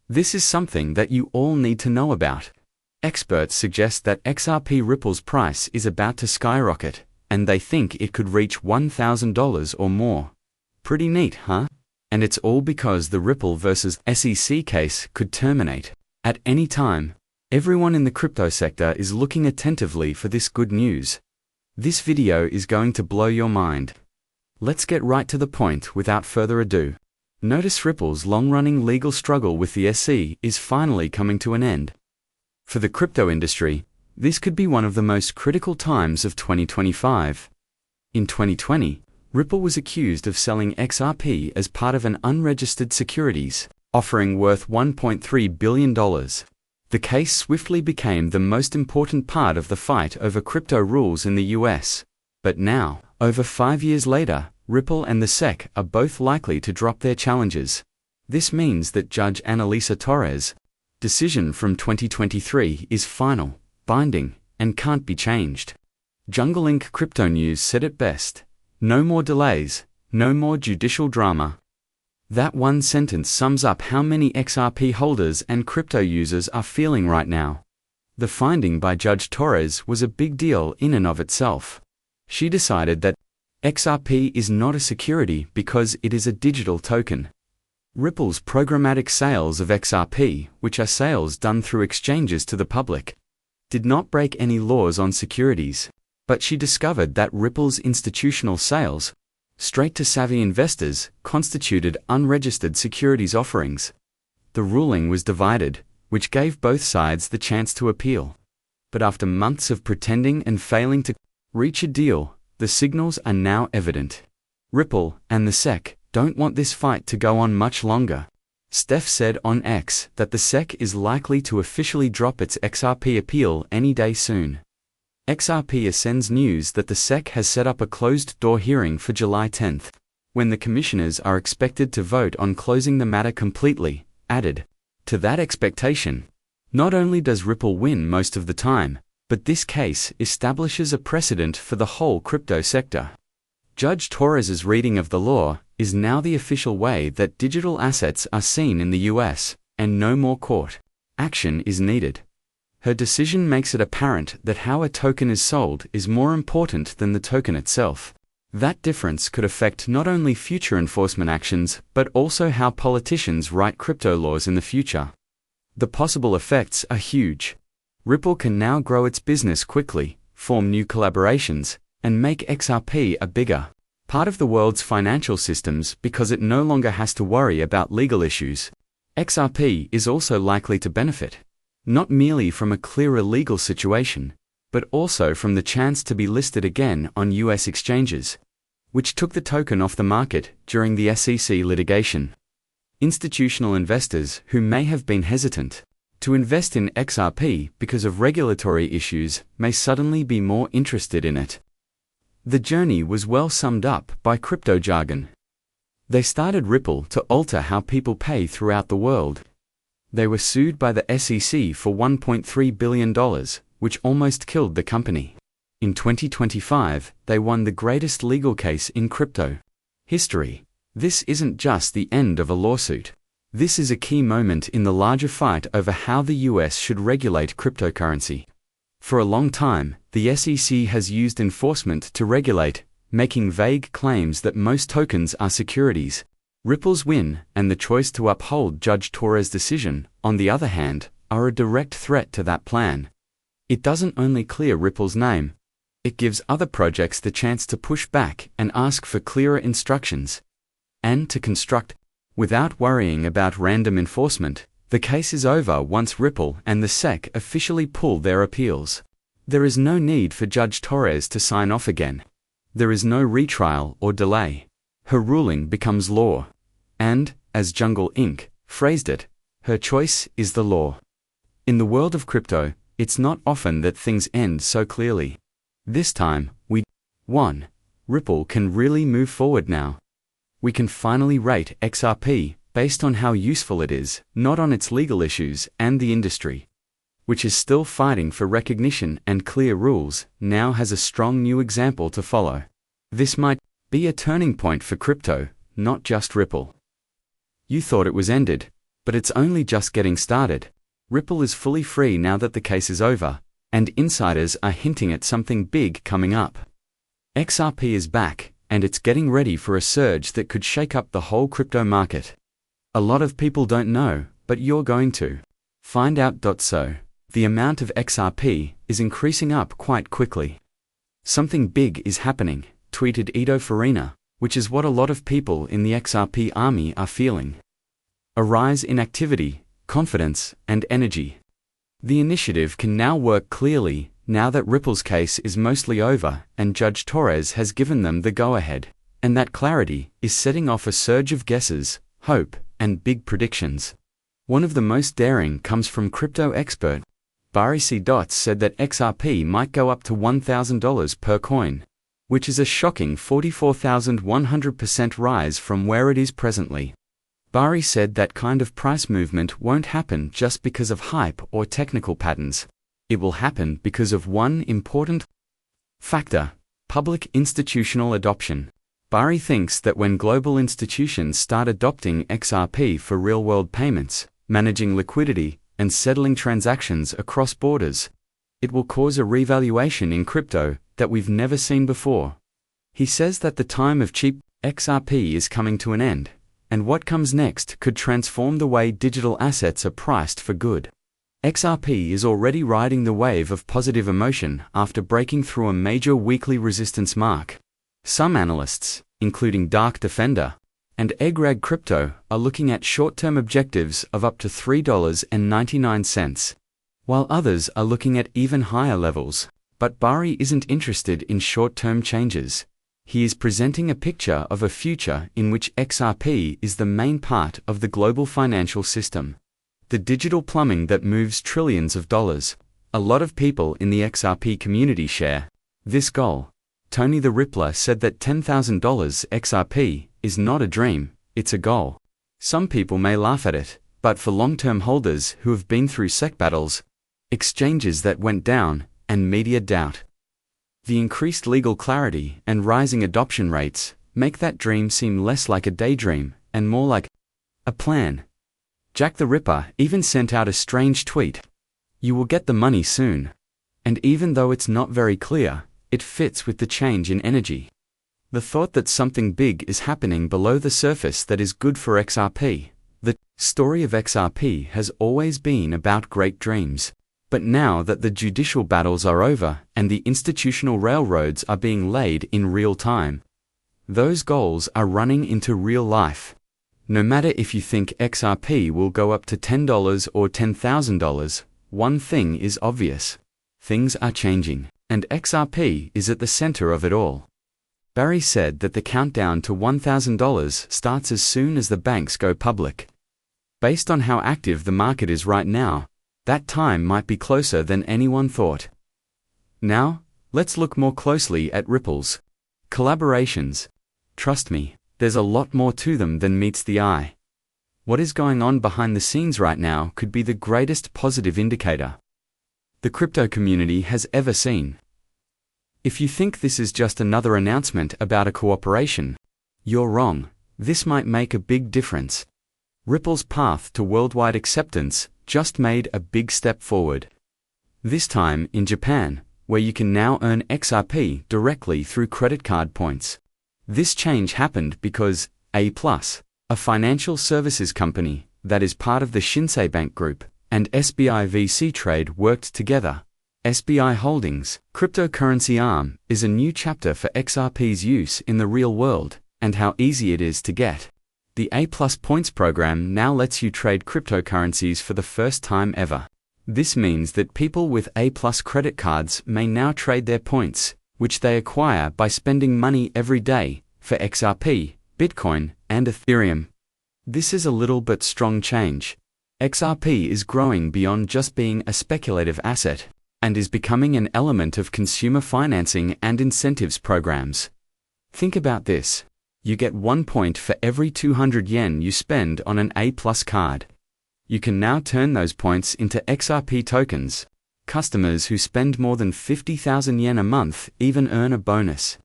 This is something that you all need to know about. Experts suggest that XRP Ripple's price is about to skyrocket, and they think it could reach $1,000 or more. Pretty neat, huh? And it's all because the Ripple versus SEC case could terminate at any time. Everyone in the crypto sector is looking attentively for this good news. This video is going to blow your mind. Let's get right to the point without further ado. Notice Ripple's long-running legal struggle with the SEC is finally coming to an end. For the crypto industry, this could be one of the most critical times of 2025. In 2020, Ripple was accused of selling XRP as part of an unregistered securities offering worth $1.3 billion. The case swiftly became the most important part of the fight over crypto rules in the US. But now, over 5 years later, Ripple and the SEC are both likely to drop their challenges. This means that Judge Analisa Torres' decision from 2023 is final, binding, and can't be changed. Jungle Inc. Crypto News said it best: "No more delays, no more judicial drama." That one sentence sums up how many XRP holders and crypto users are feeling right now. The finding by Judge Torres was a big deal in and of itself. She decided that XRP is not a security because it is a digital token. Ripple's programmatic sales of XRP, which are sales done through exchanges to the public, did not break any laws on securities, but she discovered that Ripple's institutional sales, straight to savvy investors, constituted unregistered securities offerings. The ruling was divided, which gave both sides the chance to appeal. But after months of pretending and failing to reach a deal, the signals are now evident. Ripple and the SEC don't want this fight to go on much longer. Steph said on X that the SEC is likely to officially drop its XRP appeal any day soon. XRP sends news that the SEC has set up a closed-door hearing for July 10th, when the commissioners are expected to vote on closing the matter completely. Added to that expectation, not only does Ripple win most of the time, but this case establishes a precedent for the whole crypto sector. Judge Torres's reading of the law is now the official way that digital assets are seen in the US, and no more court action is needed. Her decision makes it apparent that how a token is sold is more important than the token itself. That difference could affect not only future enforcement actions, but also how politicians write crypto laws in the future. The possible effects are huge. Ripple can now grow its business quickly, form new collaborations, and make XRP a bigger part of the world's financial systems because it no longer has to worry about legal issues. XRP is also likely to benefit, not merely from a clearer legal situation, but also from the chance to be listed again on US exchanges, which took the token off the market during the SEC litigation. Institutional investors who may have been hesitant to invest in XRP because of regulatory issues may suddenly be more interested in it. The journey was well summed up by crypto jargon. They started Ripple to alter how people pay throughout the world. They were sued by the SEC for $1.3 billion, which almost killed the company. In 2025, they won the greatest legal case in crypto history. This isn't just the end of a lawsuit. This is a key moment in the larger fight over how the US should regulate cryptocurrency. For a long time, the SEC has used enforcement to regulate, making vague claims that most tokens are securities. Ripple's win and the choice to uphold Judge Torres' decision, on the other hand, are a direct threat to that plan. It doesn't only clear Ripple's name, it gives other projects the chance to push back and ask for clearer instructions, and to construct, without worrying about random enforcement. The case is over once Ripple and the SEC officially pull their appeals. There is no need for Judge Torres to sign off again. There is no retrial or delay. Her ruling becomes law. And, as Jungle Inc. phrased it, her choice is the law. In the world of crypto, it's not often that things end so clearly. This time, 1. Ripple can really move forward now. We can finally rate XRP based on how useful it is, not on its legal issues, and the industry, which is still fighting for recognition and clear rules, now has a strong new example to follow. This might be a turning point for crypto, not just Ripple. You thought it was ended. But it's only just getting started. Ripple is fully free now that the case is over, and insiders are hinting at something big coming up. XRP is back, and it's getting ready for a surge that could shake up the whole crypto market. A lot of people don't know, but you're going to find out. So, the amount of XRP is increasing up quite quickly. Something big is happening, tweeted Edo Farina, which is what a lot of people in the XRP army are feeling. A rise in activity, confidence, and energy. The initiative can now work clearly, now that Ripple's case is mostly over and Judge Torres has given them the go-ahead, and that clarity is setting off a surge of guesses, hope, and big predictions. One of the most daring comes from crypto expert Barry C. said that XRP might go up to $1,000 per coin, which is a shocking 44,100% rise from where it is presently. Barry said that kind of price movement won't happen just because of hype or technical patterns. It will happen because of one important factor: public institutional adoption. Barry thinks that when global institutions start adopting XRP for real-world payments, managing liquidity, and settling transactions across borders, it will cause a revaluation in crypto that we've never seen before. He says that the time of cheap XRP is coming to an end, and what comes next could transform the way digital assets are priced for good. XRP is already riding the wave of positive emotion after breaking through a major weekly resistance mark. Some analysts, including Dark Defender and Eggrag Crypto, are looking at short-term objectives of up to $3.99, while others are looking at even higher levels. But Barry isn't interested in short-term changes. He is presenting a picture of a future in which XRP is the main part of the global financial system. The digital plumbing that moves trillions of dollars. A lot of people in the XRP community share this goal. Tony the Rippler said that $10,000 XRP is not a dream, it's a goal. Some people may laugh at it, but for long-term holders who have been through SEC battles, exchanges that went down, and media doubt, the increased legal clarity and rising adoption rates make that dream seem less like a daydream and more like a plan. Jack the Ripper even sent out a strange tweet: "You will get the money soon." And even though it's not very clear, it fits with the change in energy. The thought that something big is happening below the surface that is good for XRP. The story of XRP has always been about great dreams. But now that the judicial battles are over and the institutional railroads are being laid in real time, those goals are running into real life. No matter if you think XRP will go up to $10 or $10,000, one thing is obvious: things are changing, and XRP is at the center of it all. Barry said that the countdown to $1,000 starts as soon as the banks go public. Based on how active the market is right now, that time might be closer than anyone thought. Now, let's look more closely at Ripple's collaborations. Trust me, there's a lot more to them than meets the eye. What is going on behind the scenes right now could be the greatest positive indicator the crypto community has ever seen. If you think this is just another announcement about a cooperation, you're wrong. This might make a big difference. Ripple's path to worldwide acceptance just made a big step forward. This time in Japan, where you can now earn XRP directly through credit card points. This change happened because A+, a financial services company that is part of the Shinsei Bank Group, and SBI VC Trade worked together. SBI Holdings, cryptocurrency arm, is a new chapter for XRP's use in the real world, and how easy it is to get. The A+ Points program now lets you trade cryptocurrencies for the first time ever. This means that people with A+ credit cards may now trade their points, which they acquire by spending money every day, for XRP, Bitcoin, and Ethereum. This is a little but strong change. XRP is growing beyond just being a speculative asset, and is becoming an element of consumer financing and incentives programs. Think about this. You get 1 point for every 200 yen you spend on an A+ card. You can now turn those points into XRP tokens. Customers who spend more than 50,000 yen a month even earn a bonus.